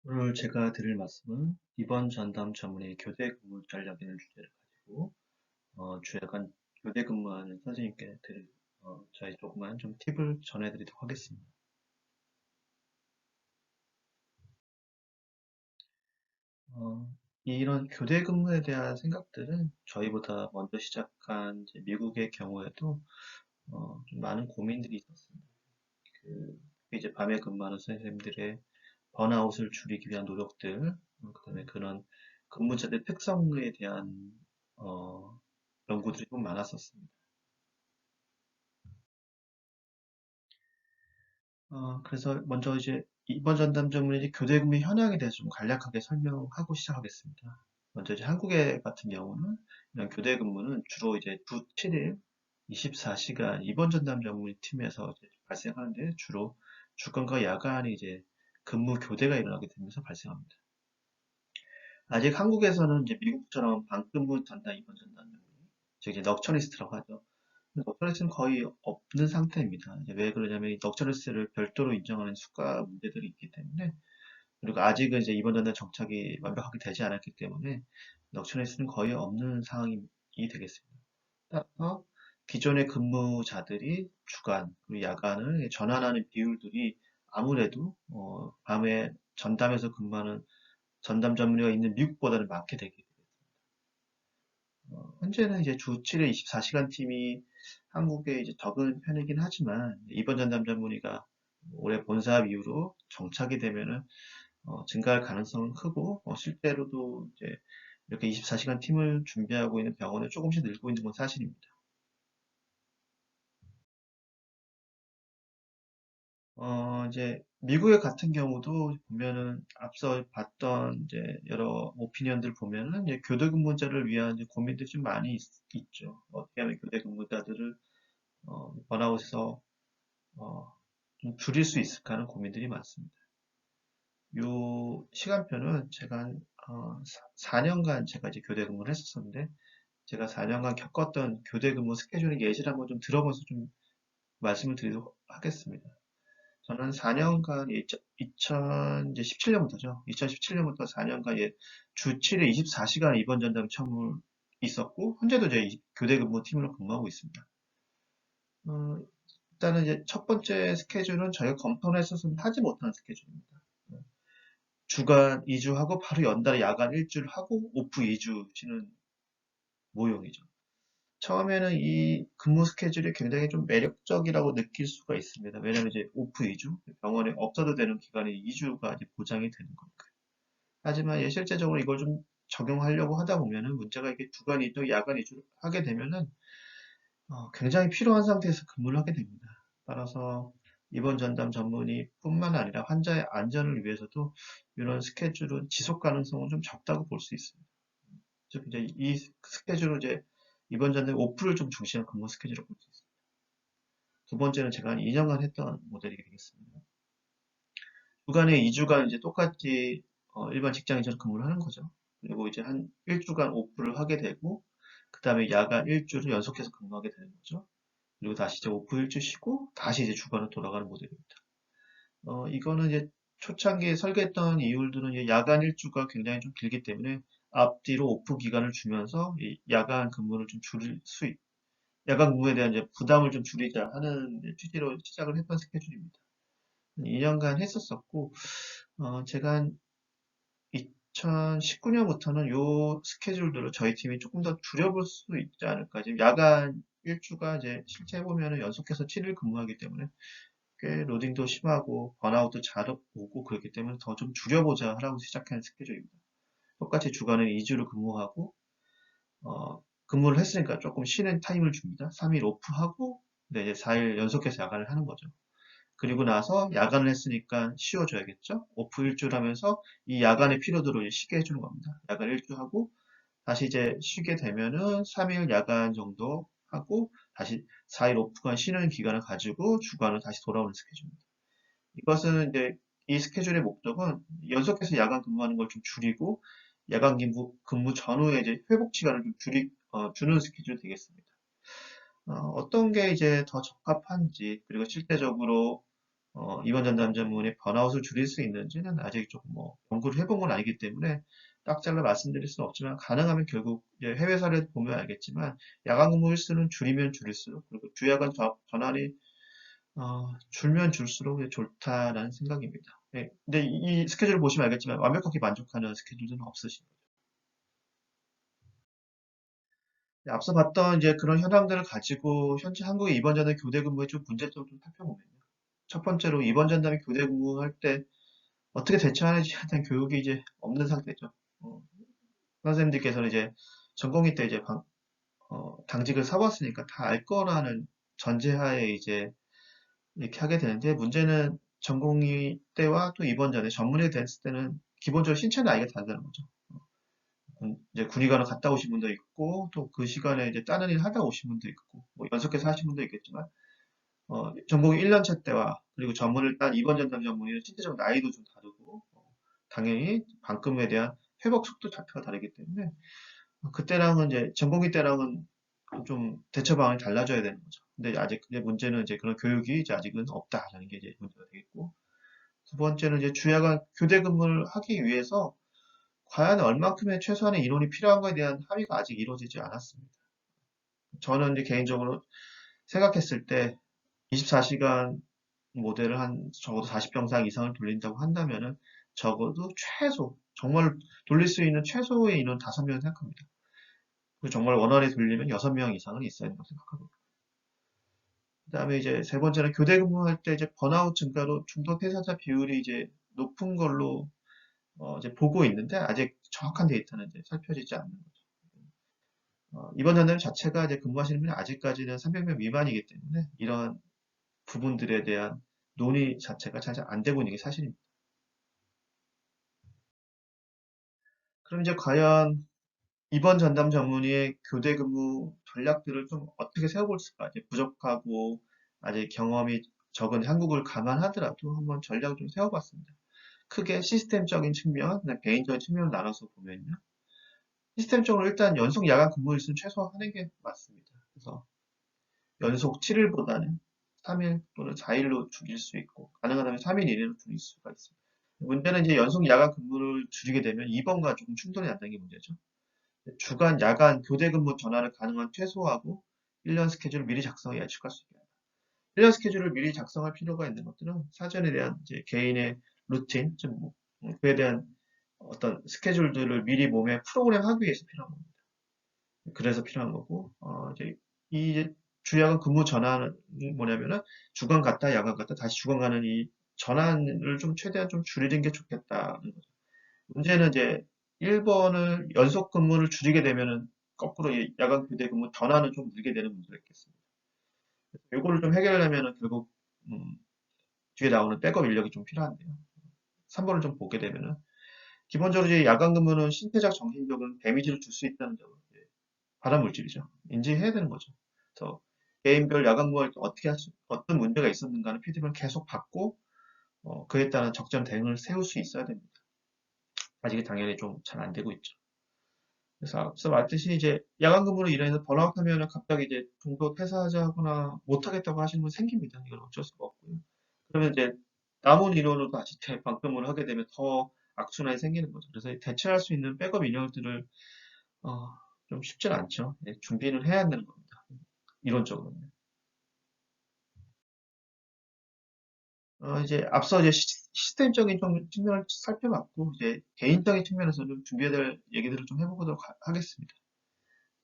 오늘 제가 드릴 말씀은 이번 전담 전문의 교대 근무 전략이라는 주제를 가지고 주야간 교대 근무하는 선생님께 저희 조그만 좀 팁을 전해드리도록 하겠습니다. 어, 이런 교대 근무에 대한 생각들은 저희보다 먼저 시작한 이제 미국의 경우에도 좀 많은 고민들이 있었습니다. 그 이제 밤에 근무하는 선생님들의 번아웃을 줄이기 위한 노력들, 그다음에 그런 근무자들 특성에 대한 어, 연구들이 좀 많았었습니다. 그래서 먼저 이제 이번 전담 전문의 이제 교대 근무 현황에 대해서 좀 간략하게 설명하고 시작하겠습니다. 먼저 이제 한국의 같은 경우는 이런 교대 근무는 주로 이제 주 7일 24시간 이번 전담 전문의 팀에서 이제 발생하는데 주로 주간과 야간이 이제 근무 교대가 일어나게 되면서 발생합니다. 아직 한국에서는 이제 미국처럼 반근무 전담, 이번 전담, 즉 이제 넉처리스트라고 하죠. 넉처리스트는 거의 없는 상태입니다. 이제 왜 그러냐면 이 넉처리스트를 별도로 인정하는 수가 문제들이 있기 때문에, 그리고 아직은 이제 이번 전담 정착이 완벽하게 되지 않았기 때문에 넉처리스트는 거의 없는 상황이 되겠습니다. 따라서 기존의 근무자들이 주간 그리고 야간을 전환하는 비율들이 아무래도 밤에 전담에서 근무하는 전담 전문의가 있는 미국보다는 많게 되게 돼요. 현재는 이제 주 7회 24시간 팀이 한국에 이제 적은 편이긴 하지만 이번 전담 전문의가 올해 본사업 이후로 정착이 되면은 증가할 가능성은 크고 실제로도 이제 이렇게 24시간 팀을 준비하고 있는 병원에 조금씩 늘고 있는 건 사실입니다. 이제 미국의 같은 경우도 보면은 앞서 봤던 이제 여러 오피니언들 보면은 이제 교대 근무자를 위한 이제 고민들이 좀 많이 죠 어떻게 하면 교대 근무자들을 번아웃에서 좀 줄일 수 있을까 하는 고민들이 많습니다. 요 시간표는 제가 한 4년간 제가 이제 교대 근무를 했었는데 제가 4년간 겪었던 교대 근무 스케줄의 예시를 한번 좀 들어봐서 좀 말씀을 드리도록 하겠습니다. 저는 4년간 2017년부터죠. 2017년부터 4년간 주 7회 24시간 입원 전담 처음을 있었고 현재도 제 교대 근무 팀으로 근무하고 있습니다. 어, 일단은 이제 첫 번째 스케줄은 저희가 검토를 했었으면 하지 못하는 스케줄입니다. 주간 2주 하고 바로 연달에 야간 1주를 하고 오프 2주 쉬는 모형이죠. 처음에는 이 근무 스케줄이 굉장히 좀 매력적이라고 느낄 수가 있습니다. 왜냐하면 이제 오프 2주, 병원에 없어도 되는 기간이 2주가 이제 보장이 되는 거니까요. 하지만 실제적으로 이걸 좀 적용하려고 하다 보면은 문제가 이게 주간 2주, 야간 2주 하게 되면은 굉장히 필요한 상태에서 근무를 하게 됩니다. 따라서 입원 전담 전문의 뿐만 아니라 환자의 안전을 위해서도 이런 스케줄은 지속 가능성은 좀 적다고 볼 수 있습니다. 즉 이제 이 스케줄은 이제 입원 전담 오프를 좀 중시한 근무 스케줄을 볼 수 있습니다. 두 번째는 제가 한 2년간 했던 모델이 되겠습니다. 주간에 2주간 이제 똑같이 일반 직장인처럼 근무를 하는 거죠. 그리고 이제 한 1주간 오프를 하게 되고 그 다음에 야간 1주를 연속해서 근무하게 되는 거죠. 그리고 다시 이제 오프 일주 쉬고 다시 이제 주간으로 돌아가는 모델입니다. 이거는 이제 초창기에 설계했던 이율들은 이제 야간 일주가 굉장히 좀 길기 때문에 앞뒤로 오프 기간을 주면서 이 야간 근무를 좀 줄일 수 야간 근무에 대한 이제 부담을 좀 줄이자 하는 취지로 시작을 했던 스케줄입니다. 2년간 했었었고 제가 한 2019년부터는 요 스케줄들을 저희 팀이 조금 더 줄여볼 수 있지 않을까. 지금 야간 일주가 이제 실제 해보면은 연속해서 7일 근무하기 때문에 꽤 로딩도 심하고 번아웃도 잘 오고 그렇기 때문에 더 좀 줄여보자 하라고 시작한 스케줄입니다. 똑같이 주간에 2주를 근무하고 근무를 했으니까 조금 쉬는 타임을 줍니다. 3일 오프하고 네, 이제 4일 연속해서 야간을 하는 거죠. 그리고 나서 야간을 했으니까 쉬어줘야겠죠. 오프 일주를 하면서 이 야간의 피로도를 이제 쉬게 해주는 겁니다. 야간 일주 하고 다시 이제 쉬게 되면은 3일 야간 정도 하고 다시 4일 오프간 쉬는 기간을 가지고 주간을 다시 돌아오는 스케줄입니다. 이것은 이제 이 스케줄의 목적은 연속해서 야간 근무하는 걸 좀 줄이고 야간 근무 전후에 이제 회복 시간을 좀 주는 스케줄이 되겠습니다. 어떤 게 이제 더 적합한지 그리고 실제적으로 이번 전담전문의 번아웃을 줄일 수 있는지는 아직 조금 연구를 해본 건 아니기 때문에 딱 잘라 말씀드릴 수는 없지만 가능하면 결국 이제 해외 사례 보면 알겠지만 야간 근무 일수는 줄이면 줄일수록 그리고 주야간 전환이 줄면 줄수록 좋다라는 생각입니다. 네, 근데 이 스케줄을 보시면 알겠지만 완벽하게 만족하는 스케줄은 없으십니다. 네, 앞서 봤던 이제 그런 현황들을 가지고 현재 한국의 이번 전담 교대 근무의 좀 문제점을 좀 살펴보면요. 첫 번째로 이번 전담이 교대 근무할 때 어떻게 대처하는지에 대한 교육이 이제 없는 상태죠. 선생님들께서는 이제 전공의 때 이제 당직을 사봤으니까 다 알 거라는 전제하에 이제 이렇게 하게 되는데 문제는 전공의 때와 또 이번 전에 전문의 됐을 때는 기본적으로 신체 나이가 다르다는 거죠. 이제 군의관을 갔다 오신 분도 있고 또 그 시간에 이제 다른 일 하다 오신 분도 있고 뭐 연속해서 하신 분도 있겠지만 전공이 1년차 때와 그리고 전문을 딴 이번 전담 전문의는 신체적 나이도 좀 다르고 당연히 반금에 대한 회복 속도 자체가 다르기 때문에 그때랑은 이제 전공의 때랑은 좀 대처 방안이 달라져야 되는 거죠. 근데 아직 이제 문제는 이제 그런 교육이 이제 아직은 없다라는 게 이제 문제가 되겠고 두 번째는 이제 주야간 교대 근무를 하기 위해서 과연 얼마큼의 최소한의 인원이 필요한가에 대한 합의가 아직 이루어지지 않았습니다. 저는 이제 개인적으로 생각했을 때 24시간 모델을 한 적어도 40병상 이상을 돌린다고 한다면은 적어도 최소 정말 돌릴 수 있는 최소의 인원 5명을 생각합니다. 그리고 정말 원활히 돌리면 6명 이상은 있어야 된다고 생각하고 그다음에 이제 세 번째는 교대 근무할 때 이제 번아웃 증가로 중도 폐사자 비율이 이제 높은 걸로 이제 보고 있는데 아직 정확한 데이터는 이제 살펴지지 않는 거죠. 이번 전담 자체가 이제 근무하시는 분이 아직까지는 300명 미만이기 때문에 이런 부분들에 대한 논의 자체가 잘 안 되고 있는 게 사실입니다. 그럼 이제 과연 이번 전담 전문의의 교대 근무 전략들을 좀 어떻게 세워볼 수가 이제 부족하고 아직 경험이 적은 한국을 감안하더라도 한번 전략을 좀 세워봤습니다. 크게 시스템적인 측면, 개인적인 측면을 나눠서 보면요. 시스템적으로 일단 연속 야간 근무 일수는 최소화하는 게 맞습니다. 그래서 연속 7일보다는 3일 또는 4일로 줄일 수 있고 가능하다면 3일 이내로 줄일 수가 있습니다. 문제는 이제 연속 야간 근무를 줄이게 되면 입원과 조금 충돌이 난다는 게 문제죠. 주간, 야간, 교대 근무 전환을 가능한 최소화하고 1년 스케줄을 미리 작성해 예측할 수 있게 합니다. 1년 스케줄을 미리 작성할 필요가 있는 것들은 사전에 대한 이제 개인의 루틴, 그에 대한 어떤 스케줄들을 미리 몸에 프로그램하기 위해서 필요한 겁니다. 그래서 필요한 거고, 이제 이 주야간 근무 전환은 뭐냐면은 주간 갔다 야간 갔다 다시 주간 가는 이 전환을 좀 최대한 좀 줄이는 게 좋겠다는 거죠. 문제는 이제 1번을 연속 근무를 줄이게 되면은 거꾸로 이 야간 교대 근무 전환을 좀 늘게 되는 문제가 있겠습니다. 이거를 좀 해결하려면은 결국 뒤에 나오는 백업 인력이 좀 필요한데요. 3번을 좀 보게 되면은 기본적으로 이제 야간 근무는 신체적 정신적인 데미지를 줄 수 있다는 점은 발암 물질이죠. 인지해야 되는 거죠. 그래서 개인별 야간 근무할 때 어떤 문제가 있었는가는 피드백을 계속 받고 그에 따른 적절한 대응을 세울 수 있어야 됩니다. 아직 당연히 좀 잘 안 되고 있죠. 그래서 앞서 말했듯이 이제 야간 근무로 인해서 번아웃 하면은 갑자기 이제 중도 퇴사하거나 못하겠다고 하시는 분 생깁니다. 이건 어쩔 수가 없고요. 그러면 이제 남은 인원으로 다시 재방금을 하게 되면 더 악순환이 생기는 거죠. 그래서 대체할 수 있는 백업 인력들을 어, 좀 쉽지는 않죠. 네, 준비는 해야 되는 겁니다. 이론적으로는. 이제 앞서 이제 시스템적인 좀 측면을 살펴봤고 이제 개인적인 측면에서 좀 준비해야 될 얘기들을 좀 해보도록 하겠습니다.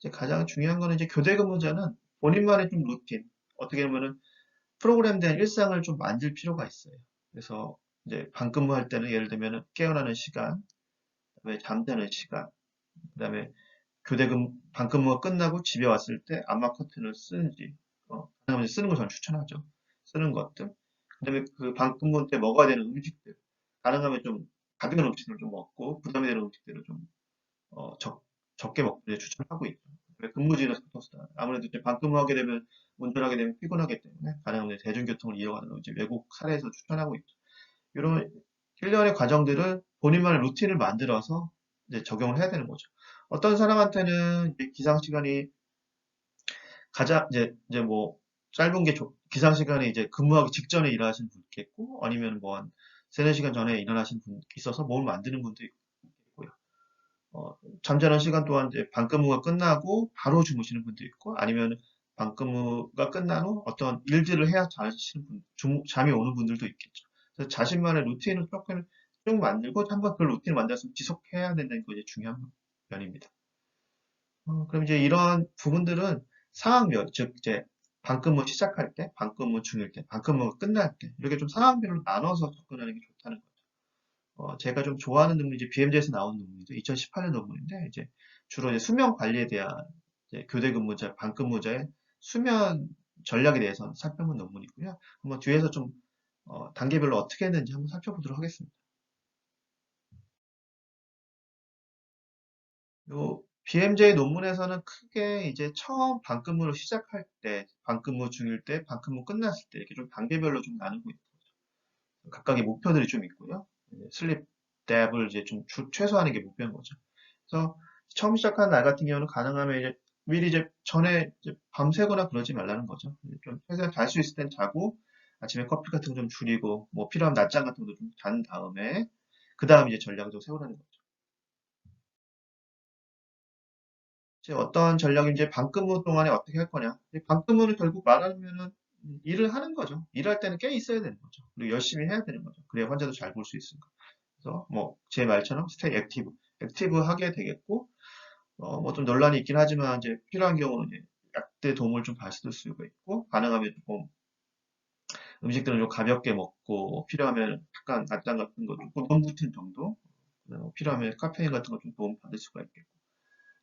이제 가장 중요한 거는 이제 교대 근무자는 본인만의 좀 루틴, 어떻게 보면은 프로그램된 일상을 좀 만들 필요가 있어요. 그래서 이제 반근무할 때는 예를 들면 깨어나는 시간, 그다음에 잠자는 시간, 그다음에 반근무가 끝나고 집에 왔을 때 암막 커튼을 쓰는지, 가능하면 쓰는 걸 저는 추천하죠. 쓰는 것들. 그다음에 그 반근무 때 먹어야 되는 음식들, 가능하면 좀 가벼운 음식을 좀 먹고 부담이 되는 음식들을 좀 적게 먹기를 추천하고 있죠. 근무지나 교통수단. 아무래도 이제 반근무하게 되면 운전하게 되면 피곤하기 때문에 가능하면 대중교통을 이용하는 걸 이제 외국 사례에서 추천하고 있죠. 이런 일련의 과정들을 본인만의 루틴을 만들어서 이제 적용을 해야 되는 거죠. 어떤 사람한테는 이제 기상 시간이 가장 이제 뭐 짧은 게 기상 시간에 이제 근무하기 직전에 일하시는 분도 있겠고, 아니면 뭐 한 3, 4시간 전에 일어나시는 분 있어서 몸을 만드는 분도 있고요. 잠자는 시간 동안 이제 반근무가 끝나고 바로 주무시는 분도 있고, 아니면 반근무가 끝난 후 어떤 일들을 해야 자시는 잠이 오는 분들도 있겠죠. 그래서 자신만의 루틴을 조금 쭉 만들고 한번 그 루틴을 만들어서 지속해야 된다는 게 이제 중요한 면입니다. 그럼 이제 이런 부분들은 상황별, 즉 이제 반근무 시작할 때, 반근무 중일 때, 반근무가 끝날 때 이렇게 좀 상황별로 나눠서 접근하는 게 좋다는 거죠. 제가 좀 좋아하는 논문이 이제 BMJ에서 나온 논문이죠. 2018년 논문인데 이제 주로 이제 수면 관리에 대한 이제 교대 근무자, 반근무자의 수면 전략에 대해서 살펴본 논문이고요. 한번 뒤에서 좀 단계별로 어떻게 했는지 한번 살펴보도록 하겠습니다. 요 BMJ 논문에서는 크게 이제 처음 반근무를 시작할 때, 반근무 중일 때, 반근무 끝났을 때 이렇게 좀 단계별로 좀 나누고 있고 각각의 목표들이 좀 있고요. 슬립 뎁을 이제 좀 최소화하는 게 목표인 거죠. 그래서 처음 시작하는 날 같은 경우는 가능하면 이제 미리 이제 전에 이제 밤새거나 그러지 말라는 거죠. 좀 최대한 잘 수 있을 땐 자고 아침에 커피 같은 거 좀 줄이고 뭐 필요하면 낮잠 같은 것도 좀 잔 다음에 그 다음 이제 전략을 좀 세우라는 거죠. 이제 어떤 전략이 이제 반근무 동안에 어떻게 할 거냐. 반근무는 결국 말하면은 일을 하는 거죠. 일할 때는 깨 있어야 되는 거죠. 그리고 열심히 해야 되는 거죠. 그래야 환자도 잘 볼 수 있으니까. 그래서 뭐 제 말처럼 스테이 액티브 하게 되겠고 뭐 좀 논란이 있긴 하지만 이제 필요한 경우는 이제 약대 도움을 좀 받을 수가 있고 가능하면 조금 음식들은 좀 가볍게 먹고 필요하면 약간 낮잠 같은 거 조금 홈루틴 정도 필요하면 카페인 같은 거 좀 도움 받을 수가 있겠고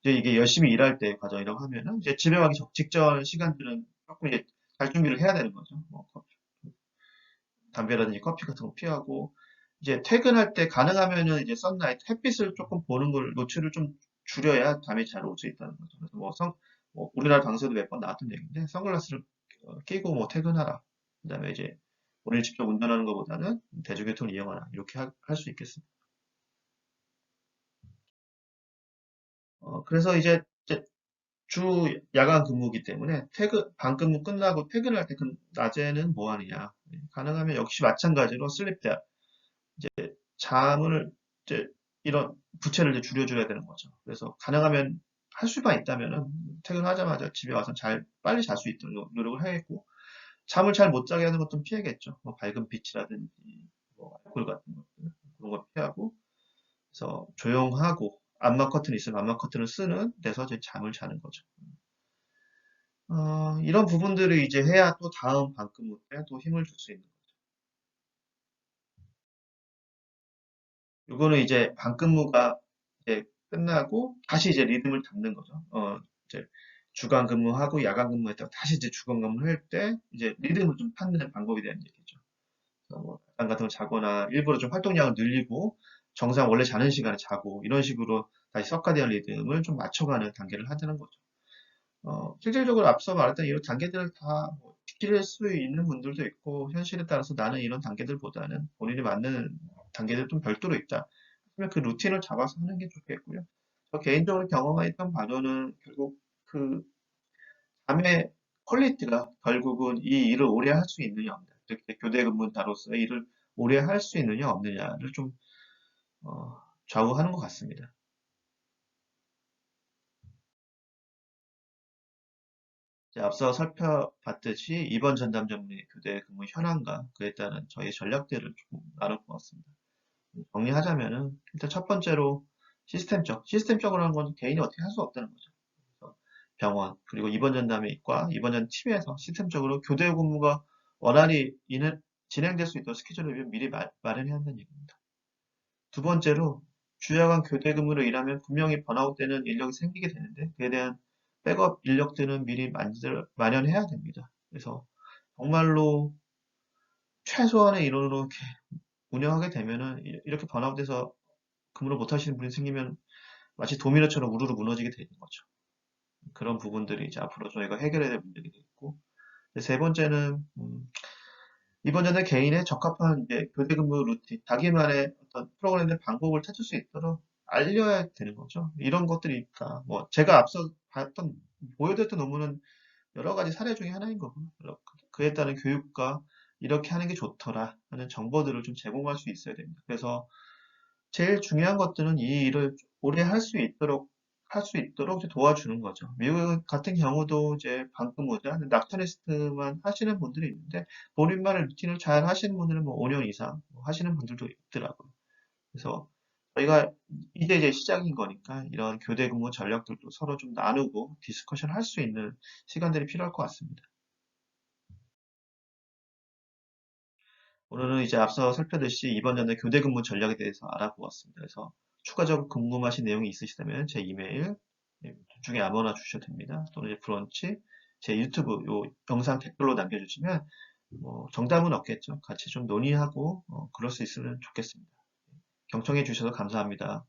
이제 이게 열심히 일할 때 과정이라고 하면은 이제 집에 가기 직전 시간들은 조금 이제 잘 준비를 해야 되는 거죠. 뭐 담배라든지 커피 같은 거 피하고 이제 퇴근할 때 가능하면은 이제 선라이트 햇빛을 조금 보는 걸 노출을 좀 줄여야 잠이 잘 올 수 있다는 거죠. 그래서 뭐 우리나라 방송에도 몇 번 나왔던 얘기인데 선글라스를 끼고 뭐 퇴근하라. 그다음에 이제 본인이 직접 운전하는 것보다는 대중교통을 이용하라. 이렇게 할 수 있겠습니다. 그래서 이제 주 야간 근무기 때문에 반근무 끝나고 퇴근할 때 그 낮에는 뭐 하느냐. 가능하면 역시 마찬가지로 슬립대 잠을 이제 이런 부채를 이제 줄여줘야 되는 거죠. 그래서 가능하면 할 수만 있다면은 퇴근하자마자 집에 와서 빨리 잘 수 있도록 노력을 해야겠고 잠을 잘 못 자게 하는 것도 피해야겠죠. 뭐 밝은 빛이라든지 뭐 알코올 같은 것들 그런 거 피하고 그래서 조용하고 암막 커튼이 있으면 암막 커튼을 쓰는 데서 이제 잠을 자는 거죠. 이런 부분들을 이제 해야 또 다음 반근무 때 또 힘을 줄 수 있는 거죠. 요거는 이제 반근무가 이제 끝나고 다시 이제 리듬을 잡는 거죠. 이제 주간 근무하고 야간 근무했다가 다시 이제 주간 근무를 할 때 이제 리듬을 좀 찾는 방법이 되는 얘기죠. 그래서 뭐 야간 같은 거 자거나 일부러 좀 활동량을 늘리고 정상 원래 자는 시간에 자고 이런 식으로 다시 서카디안 리듬을 좀 맞춰가는 단계를 하자는 거죠. 실질적으로 앞서 말했던 이런 단계들을 다뭐 지킬 수 있는 분들도 있고 현실에 따라서 나는 이런 단계들보다는 본인이 맞는 단계들 좀 별도로 있다. 그러면 그 루틴을 잡아서 하는 게 좋겠고요. 저 개인적으로 경험했던 바로는 결국 그 잠의 퀄리티가 결국은 이 일을 오래 할 수 있느냐 없느냐. 즉 교대 근무자로서의 일을 오래 할 수 있느냐 없느냐를 좀 어, 좌우하는 것 같습니다. 이제 앞서 살펴봤듯이 이번 전담 전문의 교대 근무 현황과 그에 따른 저희 전략들을 조금 나눌 것 같습니다. 정리하자면은 일단 첫 번째로 시스템적으로 하는 건 개인이 어떻게 할 수 없다는 거죠. 그래서 병원 그리고 입원 전담의과 입원 전 팀에서 시스템적으로 교대 근무가 원활히 진행될 수 있도록 스케줄을 미리 마련해야 한다는 얘기입니다. 두 번째로 주야간 교대 근무로 일하면 분명히 번아웃 되는 인력이 생기게 되는데 그에 대한 백업 인력들은 미리 마련해야 됩니다. 그래서 정말로 최소한의 인원으로 이렇게 운영하게 되면은 이렇게 번아웃돼서 근무를 못 하시는 분이 생기면 마치 도미노처럼 우르르 무너지게 되는 거죠. 그런 부분들이 이제 앞으로 저희가 해결해야 될 문제가 있고 세 번째는 이번 전에 개인의 적합한 이제 교대 근무 루틴, 자기만의 어떤 프로그램의 방법을 찾을 수 있도록 알려야 되는 거죠. 이런 것들이 있다. 뭐 제가 앞서 보여드렸던 논문은 여러 가지 사례 중에 하나인 거고요. 그에 따른 교육과 이렇게 하는 게 좋더라 하는 정보들을 좀 제공할 수 있어야 됩니다. 그래서 제일 중요한 것들은 이 일을 오래 할 수 있도록 이제 도와주는 거죠. 미국 같은 경우도 이제 방금 오자 낙타리스트만 하시는 분들이 있는데 본인만의 루틴을 잘 하시는 분들은 뭐 5년 이상 하시는 분들도 있더라고요. 그래서 저희가 이제 시작인 거니까 이런 교대 근무 전략들도 서로 좀 나누고 디스커션 할 수 있는 시간들이 필요할 것 같습니다. 오늘은 이제 앞서 살펴듯이 이번 연도 교대 근무 전략에 대해서 알아보았습니다. 그래서 추가적으로 궁금하신 내용이 있으시다면 제 이메일 중에 아무나 주셔도 됩니다. 또는 이제 브런치, 제 유튜브 요 영상 댓글로 남겨주시면 뭐 정답은 없겠죠. 같이 좀 논의하고 그럴 수 있으면 좋겠습니다. 경청해 주셔서 감사합니다.